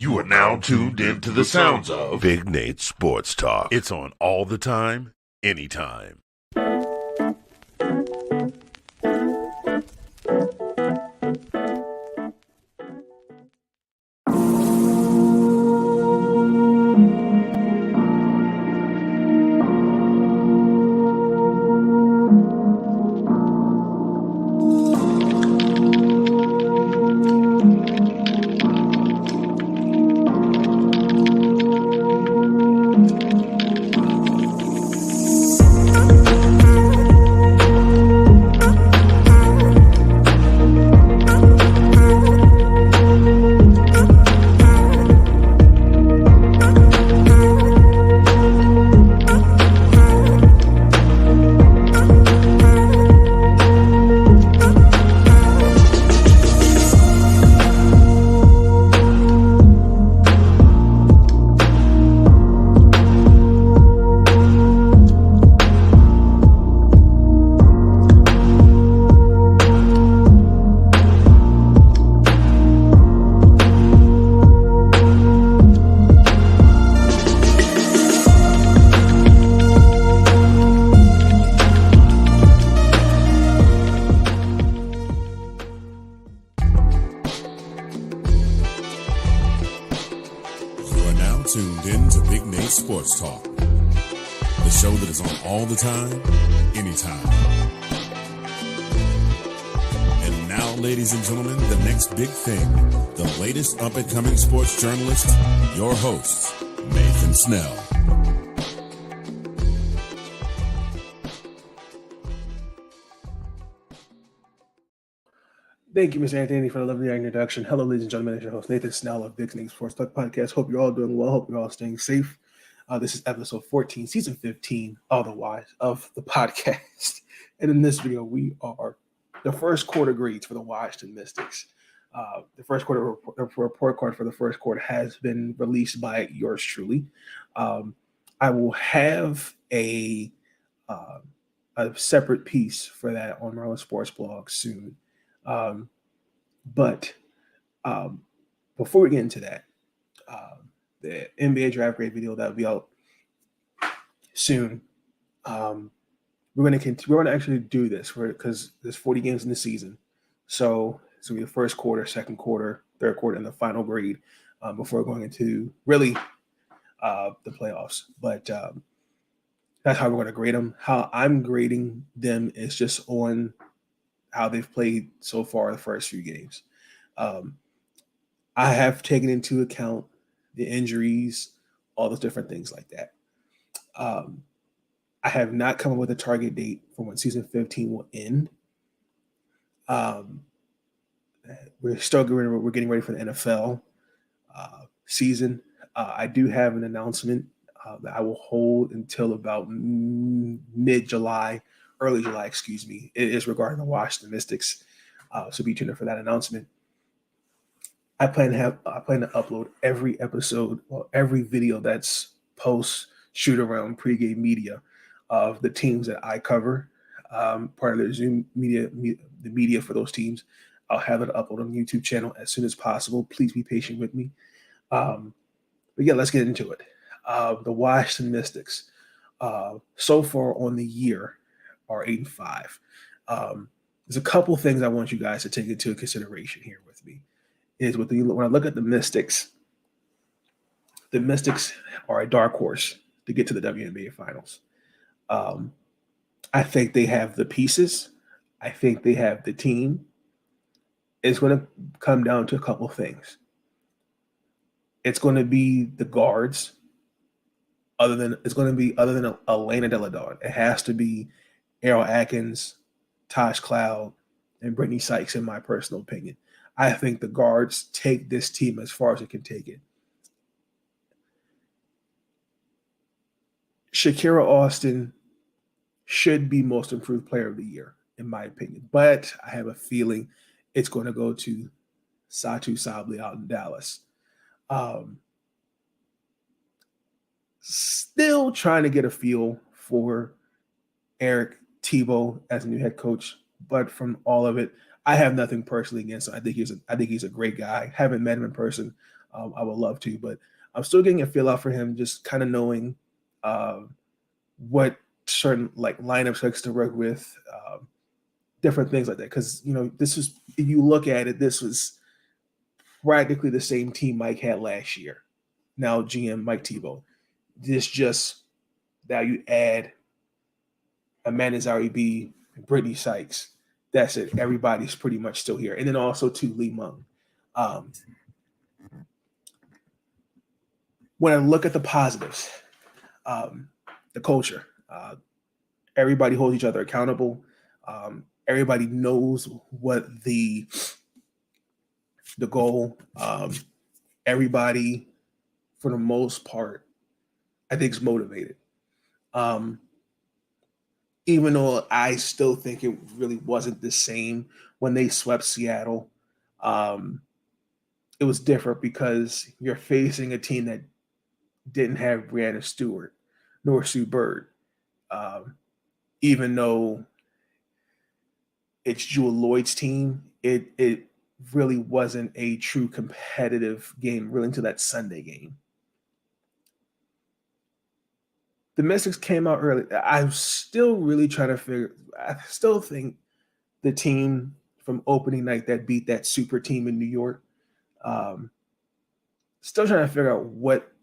You are now tuned into the sounds of Big Nate Sports Talk. It's on all the time, anytime. You are now tuned in to Big Nate Sports Talk, the show that is on all the time, anytime. And now, ladies and gentlemen, the next big thing, the latest up-and-coming sports journalist, your host, Nathan Snell. Thank you, Mr. Anthony, for the lovely introduction. Hello, ladies and gentlemen. It's your host, Nathan Snell of Big Nate Sports Talk Podcast. Hope you're all doing well. Hope you're all staying safe. This is episode 14, season 15, otherwise, of the podcast. And in this video, we are the first quarter grades for the Washington Mystics. The first quarter report card for the first quarter has been released by yours truly. I will have a separate piece for that on my own sports blog soon. But before we get into that, the NBA draft grade video that will be out soon. We're going to actually do this because there's 40 games in the season, so it's going to be the first quarter, second quarter, third quarter, and the final grade before going into really the playoffs. But that's how we're going to grade them. How I'm grading them is just on how they've played so far the first few games. I have taken into account the injuries, all those different things like that. I have not come up with a target date for when season 15 will end. We're getting ready for the NFL season. I do have an announcement that I will hold until about mid-July, early July, excuse me. It is regarding the Washington Mystics. So be tuned in for that announcement. I plan to upload every episode or every video that's post shoot around pregame media of the teams that I cover. Part of the Zoom media, the media for those teams. I'll have it uploaded on the YouTube channel as soon as possible. Please be patient with me. But yeah, let's get into it. The Washington Mystics, so far on the year, are 8-5. There's a couple things I want you guys to take into consideration here with me. When I look at the Mystics are a dark horse to get to the WNBA Finals. I think they have the pieces. I think they have the team. It's going to come down to a couple things. It's going to be the guards. Other than Elena Delle Donne, it has to be Errol Atkins, Tosh Cloud, and Brittany Sykes, in my personal opinion. I think the guards take this team as far as it can take it. Shakira Austin should be most improved player of the year, in my opinion. But I have a feeling it's going to go to Satu Sabli out in Dallas. Still trying to get a feel for Eric Tebow as a new head coach, but from all of it, I have nothing personally against him. I think he's a great guy. Haven't met him in person, I would love to, but I'm still getting a feel out for him, just kind of knowing what certain like lineups likes to work with, different things like that. Because this was, if you look at it, this was practically the same team Mike had last year. Now GM Mike Tebow. This just now you add Amanda Zaribi, Brittany Sykes. That's it. Everybody's pretty much still here, and then also to Lee Mung. When I look at the positives, the culture, everybody holds each other accountable. Everybody knows what the goal. Everybody, for the most part, I think is motivated. Even though I still think it really wasn't the same when they swept Seattle. It was different because you're facing a team that didn't have Brianna Stewart nor Sue Bird. Even though it's Jewel Lloyd's team, it really wasn't a true competitive game really until that Sunday game. The Mystics came out early. I'm still really trying to figure. I still think the team from opening night that beat that super team in New York. Still trying to figure out what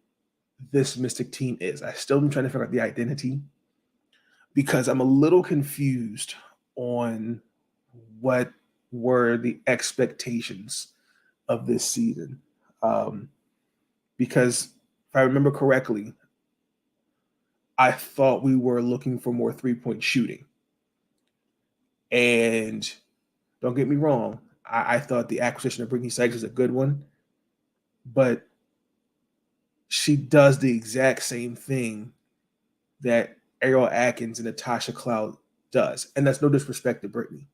this Mystic team is. I still am trying to figure out the identity because I'm a little confused on what were the expectations of this season. Because if I remember correctly, I thought we were looking for more three-point shooting. And don't get me wrong, I thought the acquisition of Brittany Sykes is a good one, but she does the exact same thing that Ariel Atkins and Natasha Cloud does. And that's no disrespect to Brittany.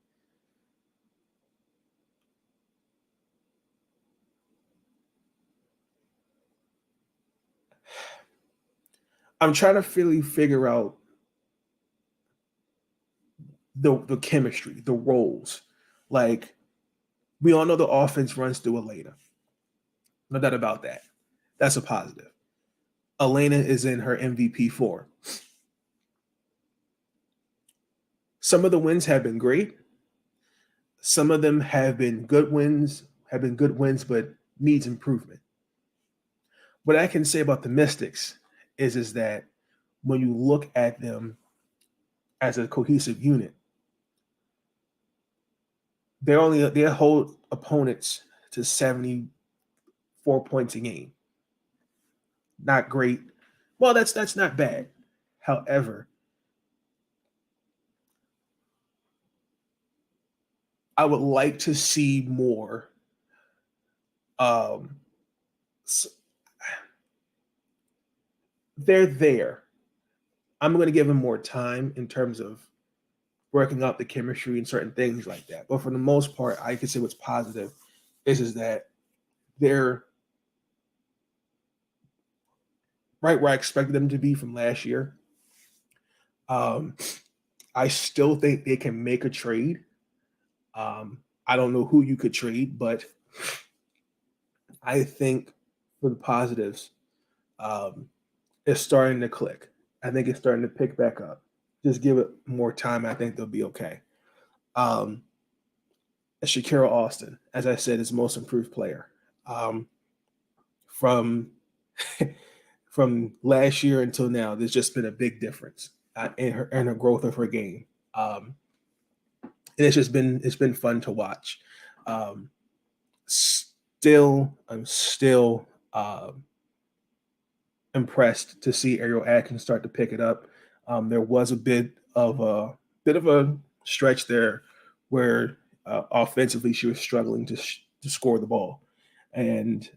I'm trying to really figure out the chemistry, the roles. Like, we all know the offense runs through Elena. No doubt about that. That's a positive. Elena is in her MVP form. Some of the wins have been great. Some of them have been good wins, but needs improvement. What I can say about the Mystics is that when you look at them as a cohesive unit, they hold opponents to 74 points a game. Not great. Well, that's not bad. However, I would like to see more. They're there. I'm going to give them more time in terms of working out the chemistry and certain things like that. But for the most part, I can say what's positive is that they're right where I expected them to be from last year. I still think they can make a trade. I don't know who you could trade, but I think for the positives, it's starting to click. I think it's starting to pick back up. Just give it more time. I think they'll be okay. Shakira Austin, as I said, is most improved player. From last year until now, there's just been a big difference in her growth of her game. And it's been fun to watch. I'm still impressed to see Ariel Atkins start to pick it up. There was a bit of a stretch there where offensively she was struggling to score the ball, and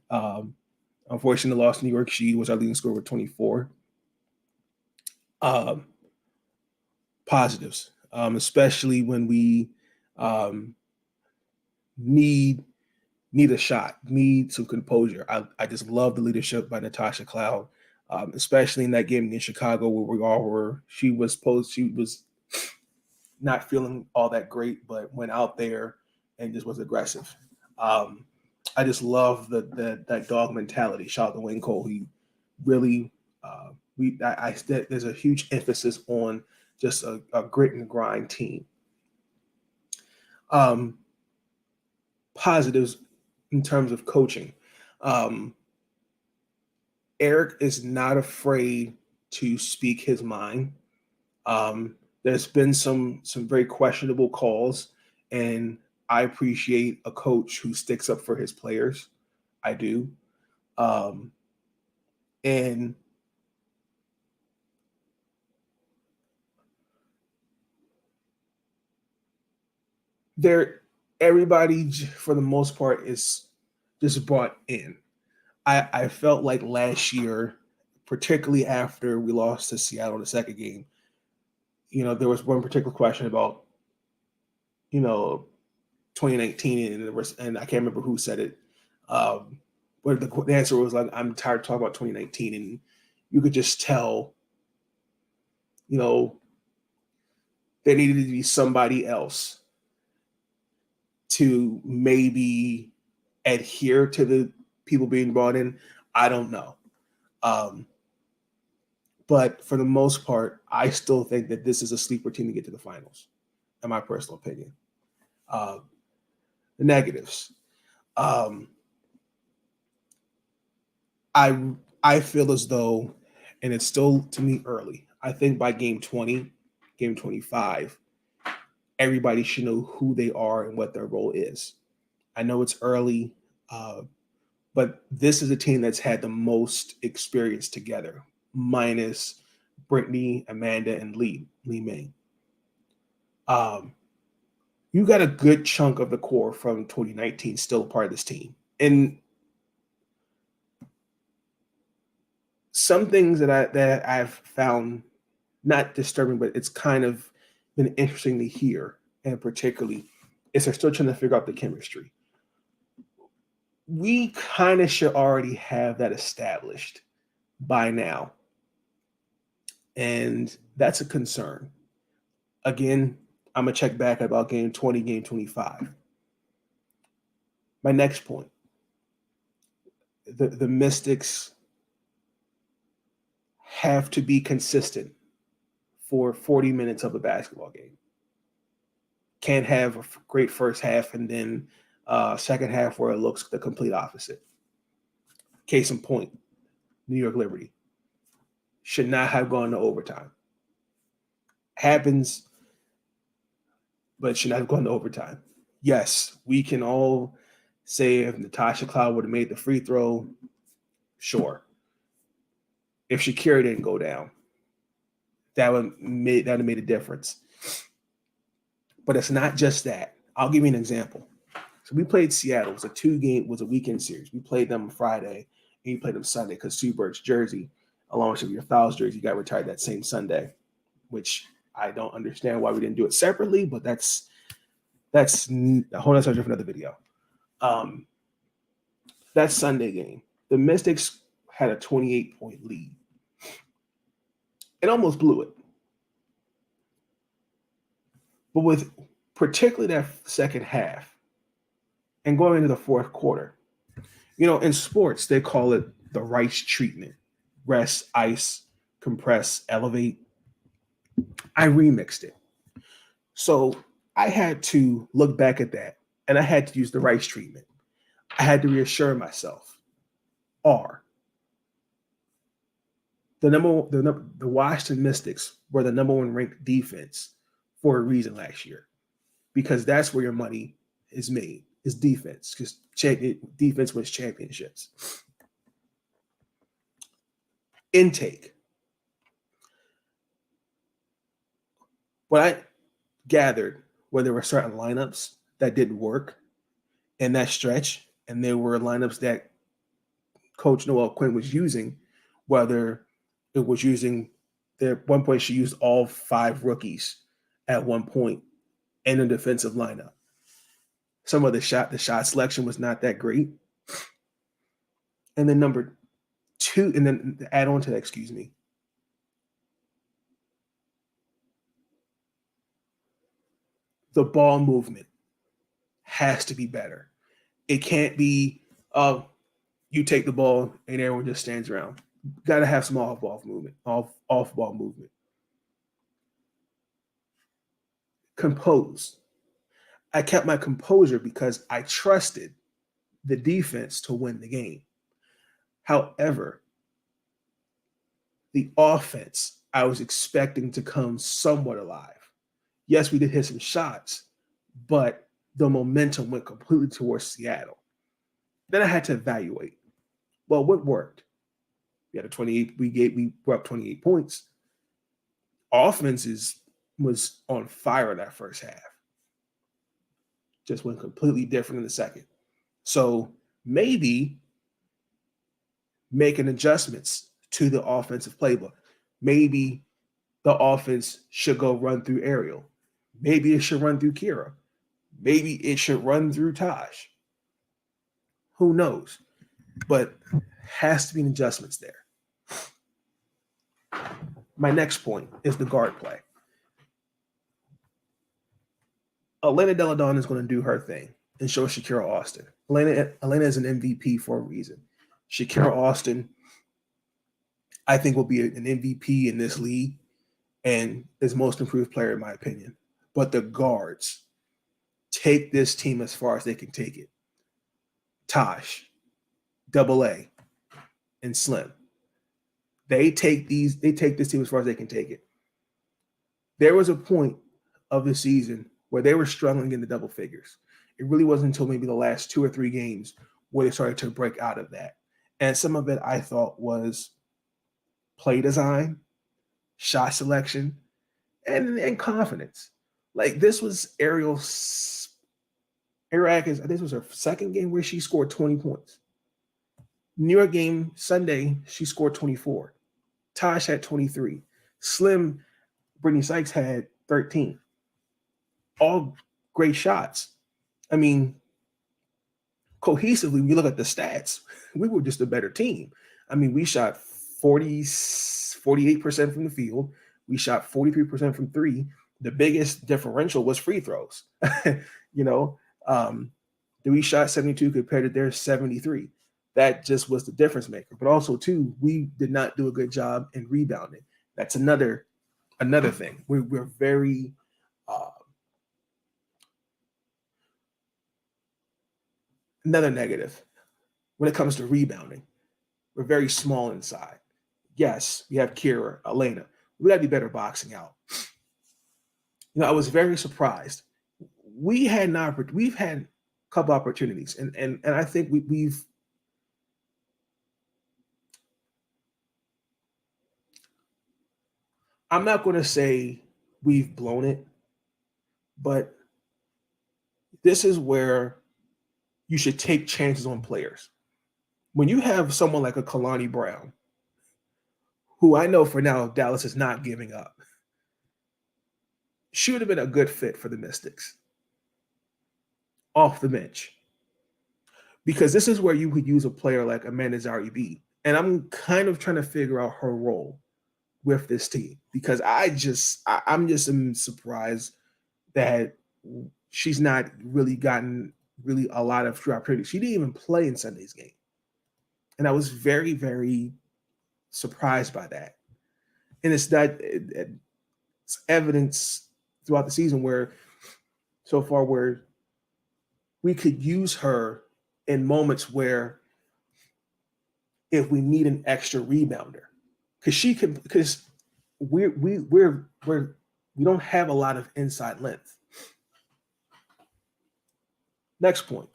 unfortunately, the loss to New York. She was our leading scorer with 24. Positives, especially when we need a shot, need some composure. I just love the leadership by Natasha Cloud, especially in that game in Chicago where we all were. She was not feeling all that great, but went out there and just was aggressive. just love that dog mentality. Shout out to Wayne Cole. He really there's a huge emphasis on just a grit and grind team. Positives in terms of coaching. Eric is not afraid to speak his mind. There's been some very questionable calls, and I appreciate a coach who sticks up for his players. I do. And everybody for the most part is just bought in. I felt like last year, particularly after we lost to Seattle in the second game, there was one particular question about, 2019, and I can't remember who said it. But the answer was like, I'm tired of talking about 2019, and you could just tell, there needed to be somebody else to maybe adhere to the people being brought in. I don't know. But for the most part, I still think that this is a sleeper team to get to the finals, in my personal opinion. The negatives. I feel as though, and it's still to me early, I think by game 20, game 25, everybody should know who they are and what their role is. I know it's early, but this is a team that's had the most experience together, minus Brittany, Amanda, and Li Ming. You got a good chunk of the core from 2019 still a part of this team. And some things that I've found not disturbing, but it's kind of been interesting to hear, and particularly is they're still trying to figure out the chemistry. We kind of should already have that established by now. And that's a concern. Again, I'm going to check back about game 20, game 25. My next point. The Mystics have to be consistent for 40 minutes of a basketball game. Can't have a great first half and then second half where it looks the complete opposite. Case in point, New York Liberty should not have gone to overtime. Happens, but should not have gone to overtime. Yes, we can all say if Natasha Cloud would have made the free throw, sure. If Shakira didn't go down, that would have made a difference. But it's not just that. I'll give you an example. So we played Seattle. It was a weekend series. We played them on Friday, and you played them Sunday because Sue Bird's jersey, along with your Fowles jersey, got retired that same Sunday, which I don't understand why we didn't do it separately, but that's a whole other subject for another video. That Sunday game, the Mystics had a 28-point lead. It almost blew it. But with particularly that second half and going into the fourth quarter, in sports, they call it the Rice treatment. Rest, ice, compress, elevate. I remixed it. So I had to look back at that, and I had to use the Rice treatment. I had to reassure myself. The Washington Mystics were the number one ranked defense for a reason last year, because that's where your money is made, is defense, because defense wins championships. Intake. What I gathered were there were certain lineups that didn't work in that stretch, and there were lineups that Coach Noel Quinn was using, whether it was using at one point she used all 5 rookies at one point in a defensive lineup. Some of the shot selection was not that great. And then number 2, and then to add on to that, the ball movement has to be better. It can't be You take the ball and everyone just stands around. Got to have some off ball movement. Composed. I kept my composure because I trusted the defense to win the game. However, the offense I was expecting to come somewhat alive. Yes, we did hit some shots, but the momentum went completely towards Seattle. Then I had to evaluate. Well, what worked? We had a 28. We were up 28 points. Offense was on fire in that first half. Just went completely different in the second. So maybe making adjustments to the offensive playbook. Maybe the offense should go run through Ariel. Maybe it should run through Kira. Maybe it should run through Taj. Who knows? But has to be adjustments there. My next point is the guard play. Elena Delle Donne is going to do her thing and show Shakira Austin. Elena is an MVP for a reason. Shakira Austin, I think, will be an MVP in this league and is most improved player in my opinion. But the guards take this team as far as they can take it. Tosh, Double A, and Slim. They take this team as far as they can take it. There was a point of the season where they were struggling in the double figures. It really wasn't until maybe the last 2 or 3 games where they started to break out of that. And some of it I thought was play design, shot selection, and confidence. Like this was Ariel Atkins, I think this was her second game where she scored 20 points. New York game Sunday, she scored 24. Tosh had 23. Slim, Brittany Sykes had 13. All great shots. I mean, cohesively, when you look at the stats, we were just a better team. I mean, we shot 48% from the field. We shot 43% from 3. The biggest differential was free throws. We shot 72 compared to their 73. That just was the difference maker. But also, too, we did not do a good job in rebounding. That's another thing. We're very another negative when it comes to rebounding. We're very small inside. Yes, we have Kira, Elena. We got to be better boxing out. I was very surprised. We've had a couple opportunities, and I think we've I'm not going to say we've blown it, but this is where you should take chances on players. When you have someone like a Kalani Brown, who I know for now Dallas is not giving up, she would have been a good fit for the Mystics off the bench. Because this is where you could use a player like Amanda Zaribi. And I'm kind of trying to figure out her role with this team because I'm just surprised that she's not really gotten a lot of true opportunities. She didn't even play in Sunday's game. And I was very, very surprised by that. And it's evidence throughout the season where we could use her in moments where if we need an extra rebounder. Because we don't have a lot of inside length. Next point.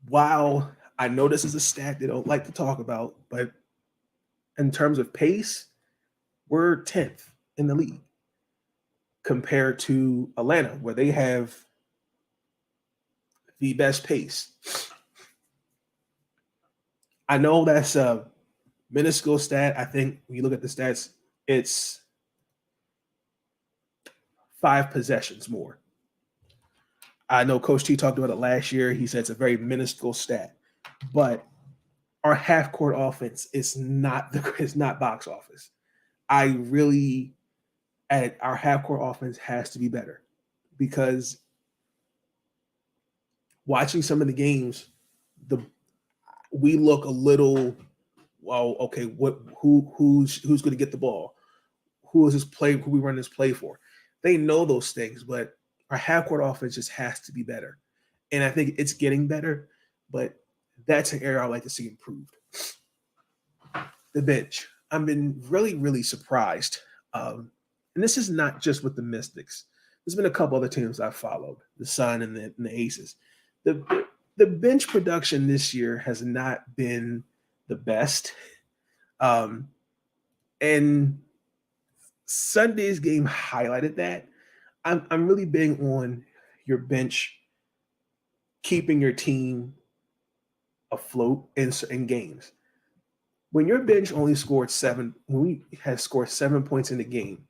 While I know this is a stat they don't like to talk about, but in terms of pace, we're 10th in the league compared to Atlanta, where they have the best pace. I know that's a minuscule stat. I think when you look at the stats, it's 5 possessions more. I know Coach T talked about it last year. He said it's a very minuscule stat, but our half-court offense is not box office. Our half-court offense has to be better because watching some of the games, we look a little, well, okay, who's going to get the ball? Who is this play? Who we run this play for? They know those things, but our half court offense just has to be better, and I think it's getting better. But that's an area I'd like to see improved. The bench. I've been really, really surprised, and this is not just with the Mystics. There's been a couple other teams I've followed, the Sun and the Aces. The bench production this year has not been the best. And Sunday's game highlighted that. I'm really big on your bench keeping your team afloat in games. When your bench only scored 7, when we had scored 7 points in the game,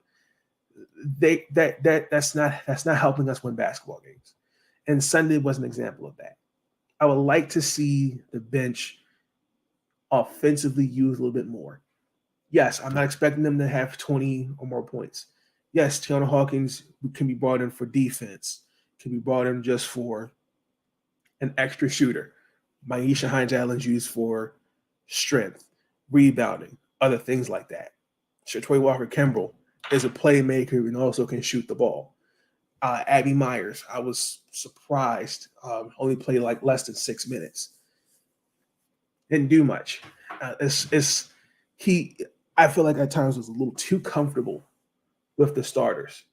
that's not helping us win basketball games. And Sunday was an example of that. I would like to see the bench offensively used a little bit more. Yes, I'm not expecting them to have 20 or more points. Yes, Tiana Hawkins can be brought in for defense, can be brought in just for an extra shooter. Maisha Hines-Allen's used for strength, rebounding, other things like that. Shatoi Walker-Kimbrell is a playmaker and also can shoot the ball. Abby Myers, I was surprised, only played like less than 6 minutes. Didn't do much. I feel like at times was a little too comfortable with the starters.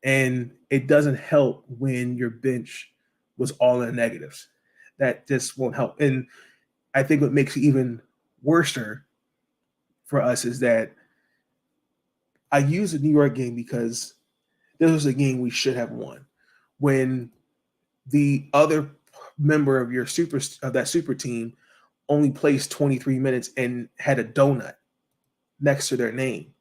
And it doesn't help when your bench was all in the negatives. That just won't help. And I think what makes it even worse for us is that I use the New York game because this was a game we should have won. When the other member of that super team only placed 23 minutes and had a donut next to their name,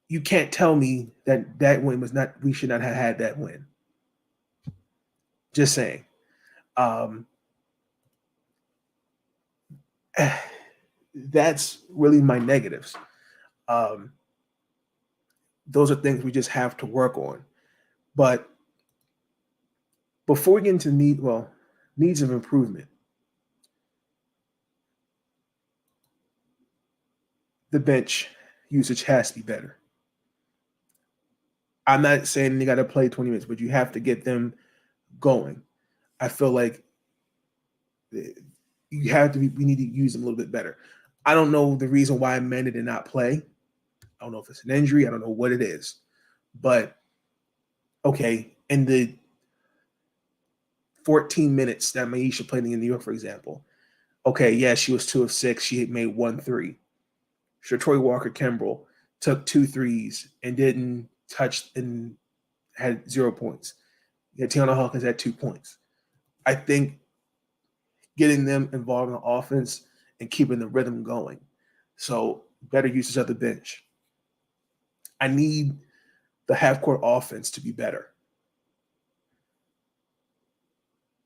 you can't tell me that win was not. We should not have had that win. Just saying. That's really my negatives. Those are things we just have to work on. But before we get into needs of improvement, the bench usage has to be better. I'm not saying they got to play 20 minutes, but you have to get them going. I feel like we need to use them a little bit better. I don't know the reason why Amanda did not play. I don't know if it's an injury. I don't know what it is. But, okay, in the 14 minutes that Maisha played in New York, for example, okay, yeah, she was 2 of 6. She had made 1 3. Shatoi Walker-Kimbrell took 2 threes and didn't touch and had 0 points. Yeah, Tiana Hawkins had 2 points. I think getting them involved in the offense and keeping the rhythm going. So better usage of the bench. I need the half-court offense to be better.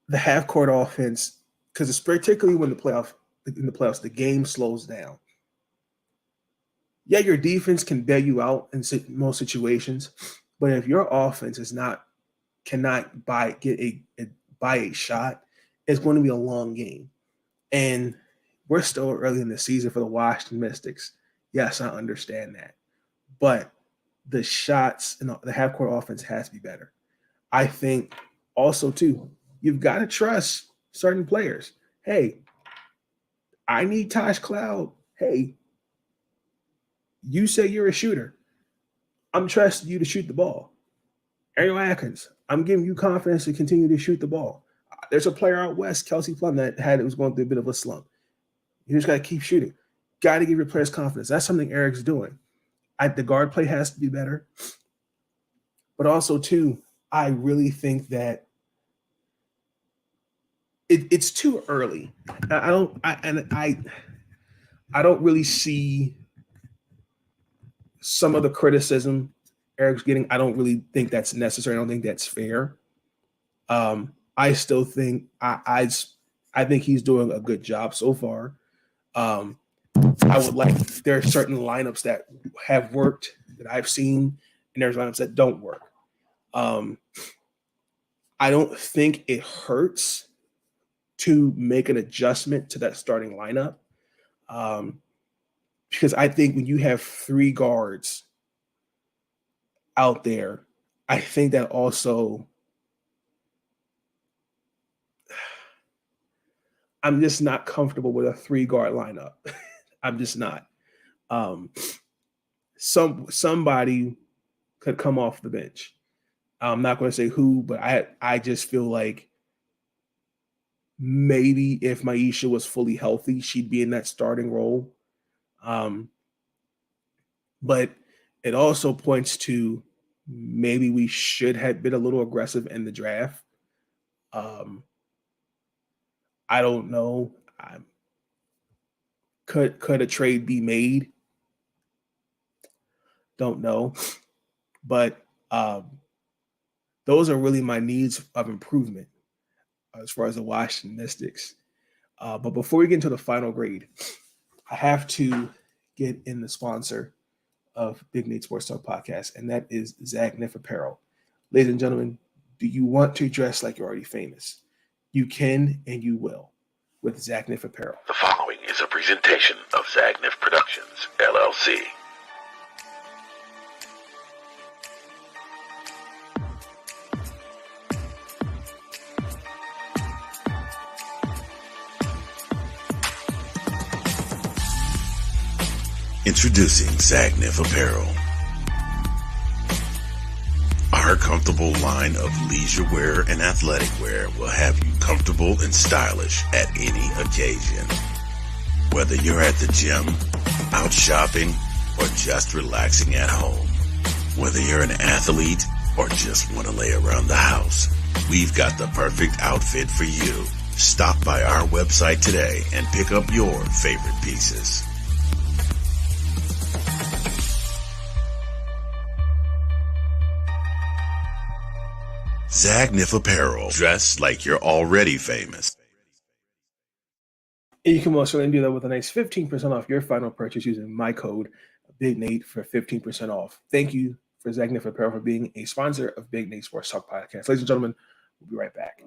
The half-court offense, because it's particularly when in the playoffs, the game slows down. Yeah, your defense can bail you out in most situations, but if your offense cannot buy a shot, it's going to be a long game. And we're still early in the season for the Washington Mystics. Yes, I understand that. But the shots and the half-court offense has to be better. I think also, too, you've got to trust certain players. Hey, I need Tosh Cloud. Hey, you say you're a shooter. I'm trusting you to shoot the ball. Ariel Atkins, I'm giving you confidence to continue to shoot the ball. There's a player out west, Kelsey Plum, that was going through a bit of a slump. You just got to keep shooting. Got to give your players confidence. That's something Eric's doing. The guard play has to be better. But also, too, I really think that it's too early. I don't really see some of the criticism Eric's getting. I don't really think that's necessary. I don't think that's fair. I still think I think he's doing a good job so far. I would like, there are certain lineups that have worked that I've seen, and there's lineups that don't work. I don't think it hurts to make an adjustment to that starting lineup. Because I think when you have 3 guards out there, I think that also I'm just not comfortable with a 3-guard lineup. I'm just not. Somebody could come off the bench. I'm not going to say who, but I just feel like maybe if Maisha was fully healthy, she'd be in that starting role. But it also points to maybe we should have been a little aggressive in the draft. I don't know. Could a trade be made? Don't know. But those are really my needs of improvement as far as the Washington Mystics. But before we get into the final grade, I have to get in the sponsor of Big Nate Sports Talk Podcast, and that is Zagnif Apparel. Ladies and gentlemen, do you want to dress like you're already famous? You can and you will with Zagnif Apparel. The following is a presentation of Zagnif Productions, LLC. Introducing Zagnif Apparel. Our comfortable line of leisure wear and athletic wear will have you comfortable and stylish at any occasion. Whether you're at the gym, out shopping, or just relaxing at home. Whether you're an athlete or just want to lay around the house, we've got the perfect outfit for you. Stop by our website today and pick up your favorite pieces. Zagnif Apparel. Dress like you're already famous. And you can also do that with a nice 15% off your final purchase using my code Big Nate for 15% off. Thank you for Zagnif Apparel for being a sponsor of Big Nate Sports Talk Podcast. Ladies and gentlemen, we'll be right back.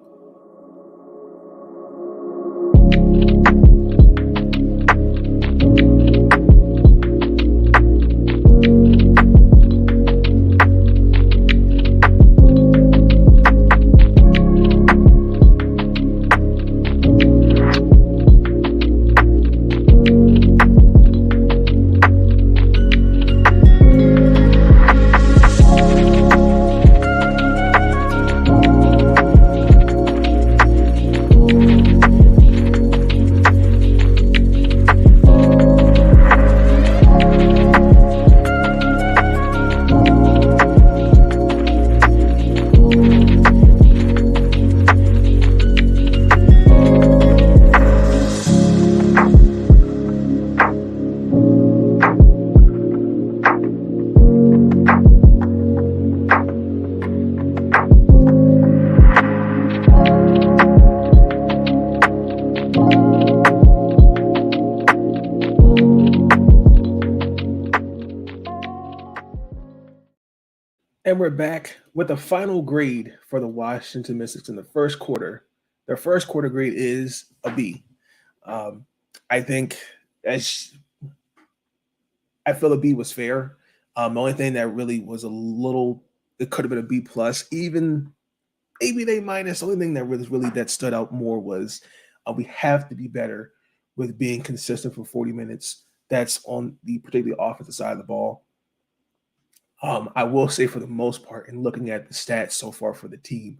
And we're back with the final grade for the Washington Mystics in the first quarter. Their first quarter grade is a B. I think I feel a B was fair. The only thing that really was it could have been a B plus, even maybe an A minus. The only thing that really that stood out more was we have to be better with being consistent for 40 minutes. That's on the particularly offensive side of the ball. I will say for the most part, in looking at the stats so far for the team,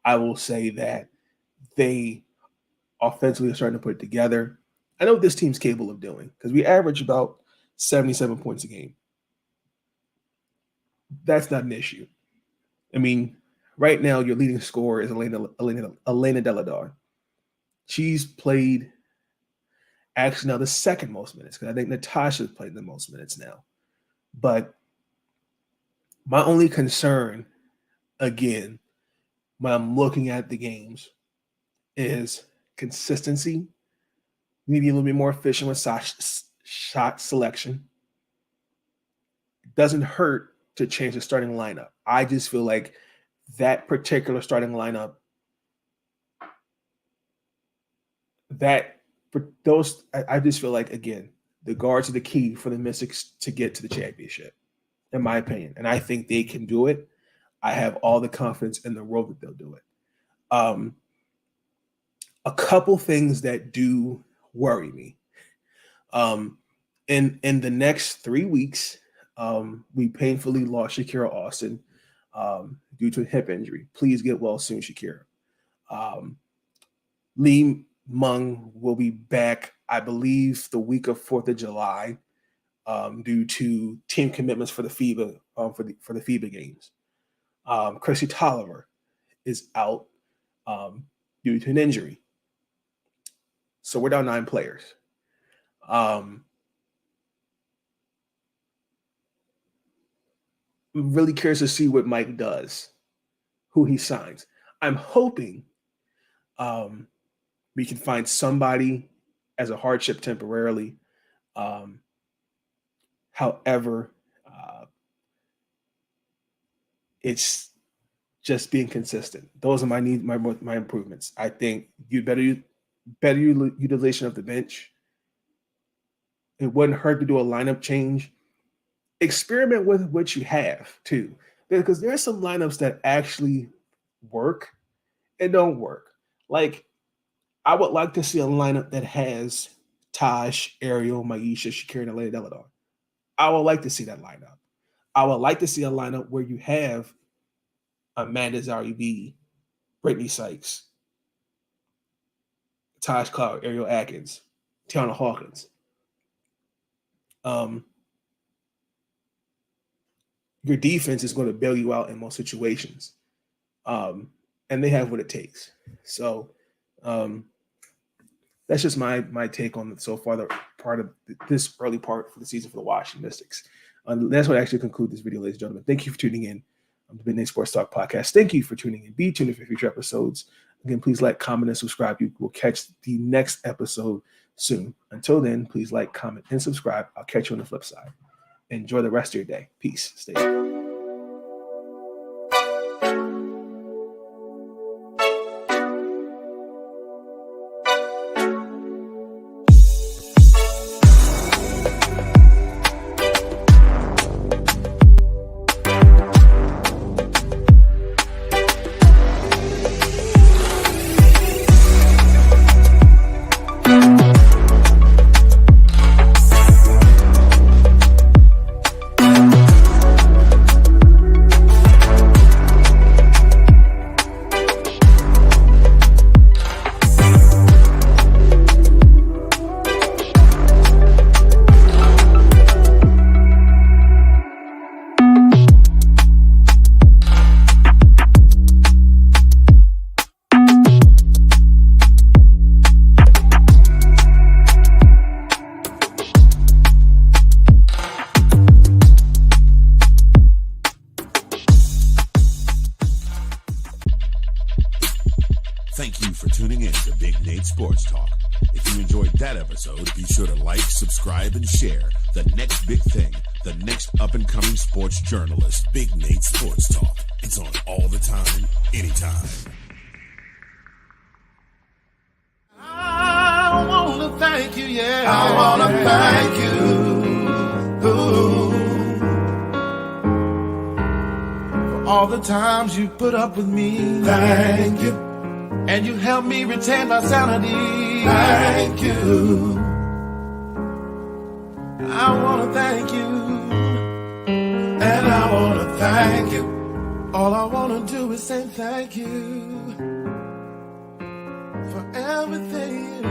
I will say that they offensively are starting to put it together. I know what this team's capable of doing because we average about 77 points a game. That's not an issue. I mean, right now your leading scorer is Elena Deladar. She's played actually now the second most minutes because I think Natasha's played the most minutes now. But my only concern, again, when I'm looking at the games, is consistency. We need to be a little bit more efficient with shot selection. It doesn't hurt to change the starting lineup. I just feel like that particular starting lineup that for those, I just feel like, again, the guards are the key for the Mystics to get to the championship, in my opinion. And I think they can do it. I have all the confidence in the world that they'll do it. A couple things that do worry me. In the next 3 weeks, we painfully lost Shakira Austin due to a hip injury. Please get well soon, Shakira. Lee Mung will be back, I believe, the week of 4th of July due to team commitments for the FIBA for the FIBA games. Chrissy Tolliver is out due to an injury. So we're down 9 players. I'm really curious to see what Mike does, who he signs. I'm hoping we can find somebody as a hardship temporarily. However, it's just being consistent. Those are my improvements. I think better utilization of the bench. It wouldn't hurt to do a lineup change. Experiment with what you have too, because there are some lineups that actually work and don't work. Like, I would like to see a lineup that has Taj, Ariel, Maisha, Shakira, and Alea Deladon. I would like to see that lineup. I would like to see a lineup where you have Amanda Zaribi, Brittany Sykes, Taj Cloud, Ariel Atkins, Tiana Hawkins. Your defense is going to bail you out in most situations. And they have what it takes. So that's just my take on so far, the part of this early part for the season for the Washington Mystics. That's what I actually conclude this video, ladies and gentlemen. Thank you for tuning in on the Big Nate Sports Talk podcast. Thank you for tuning in. Be tuned in for future episodes. Again, please like, comment, and subscribe. You will catch the next episode soon. Until then, please like, comment, and subscribe. I'll catch you on the flip side. Enjoy the rest of your day. Peace. Stay safe. Thank you for tuning in to Big Nate Sports Talk. If you enjoyed that episode, be sure to like, subscribe, and share the next big thing, the next up-and-coming sports journalist, Big Nate Sports Talk. It's on all the time, anytime. I want to thank you, yeah. I want to thank you. Ooh. For all the times you put up with me. Thank you. And you helped me retain my sanity. Thank you. I want to thank you. And I want to thank you. All I want to do is say thank you for everything.